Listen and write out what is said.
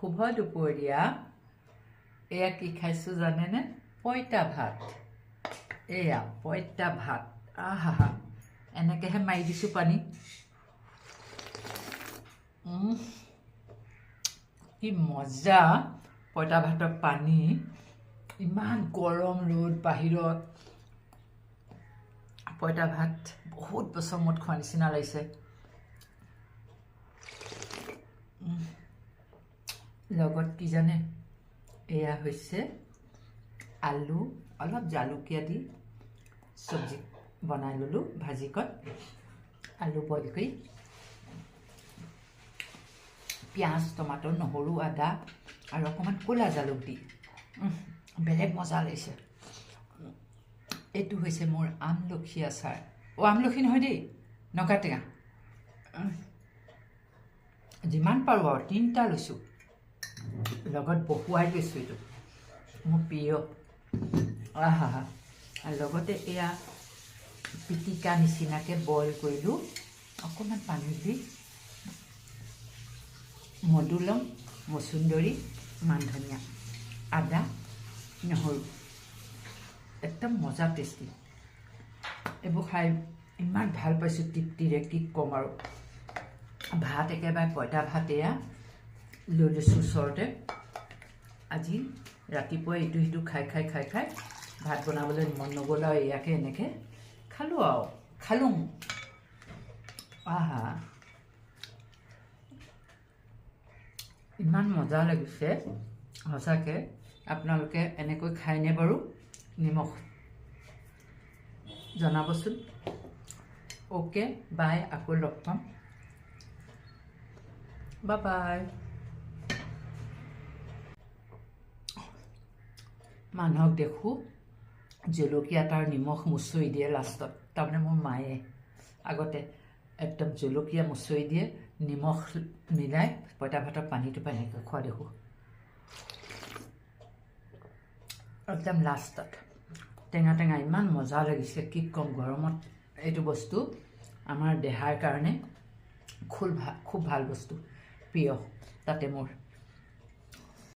শুভ দুপৰীয়া এয়া কি খাইছোঁ জানেনে পঁইতা ভাত এয়া পঁইতা ভাত আহা এনেকৈহে মাৰি দিছোঁ পানী কি মজা পঁইতা ভাতৰ পানী ইমান গৰম ৰ'দ বাহিৰত পঁইতা ভাত বহুত বছৰ মূৰত খোৱা নিচিনা লাগিছে লগত কি জানে এয়া হৈছে আলু অলপ জালুকীয়া দি চব্জি বনাই ল'লোঁ ভাজিকণ আলু বইল কৰি পিঁয়াজ টমাটো নহৰু আদা আৰু অকণমান ক'লা জালুক দি বেলেগ মজা লাগিছে এইটো হৈছে মোৰ আমলখি আচাৰ আমলখি নহয় দেই নগা টেঙা যিমান পাৰোঁ আৰু 3টা লৈছোঁ লগত বহুৱাই লৈছোঁ এইটো মোৰ প্ৰিয় আহা আৰু লগতে এয়া পিটিকা নিচিনাকৈ বইল কৰিলোঁ অকণমান পানী দি মধুৰিআম মচুন্দৰী মান ধনিয়া আদা নহৰু একদম মজা টেষ্টি এইবোৰ খাই ইমান ভাল পাইছোঁ তৃপ্তিৰে কি ক'ম আৰু ভাত একেবাৰে পঁইতা ভাত এয়া লৈ লৈছোঁ ওচৰতে আজি ৰাতিপুৱা ইটো সিটো খাই ভাত বনাবলৈ মন নগ'ল আৰু এয়াকে এনেকৈ খালোঁ আহা ইমান মজা লাগিছে সঁচাকৈ আপোনালোকে এনেকৈ খায়নে বাৰু নিমখ জনাবচোন অ'কে বাই আকৌ লগ পাম বাই মানুহক দেখোঁ জলকীয়া তাৰ নিমখ মুচৰি দিয়ে লাষ্টত তাৰমানে মোৰ মায়ে আগতে একদম জলকীয়া মুচৰি দিয়ে নিমখ মিলাই পঁইতা ভাতৰ পানীটো এনেকৈ খোৱা দেখোঁ একদম লাষ্টত টেঙা ইমান মজা লাগিছে কি ক'ম গৰমত এইটো বস্তু আমাৰ দেহাৰ কাৰণে খুব ভাল বস্তু প্ৰিয় তাতে মোৰ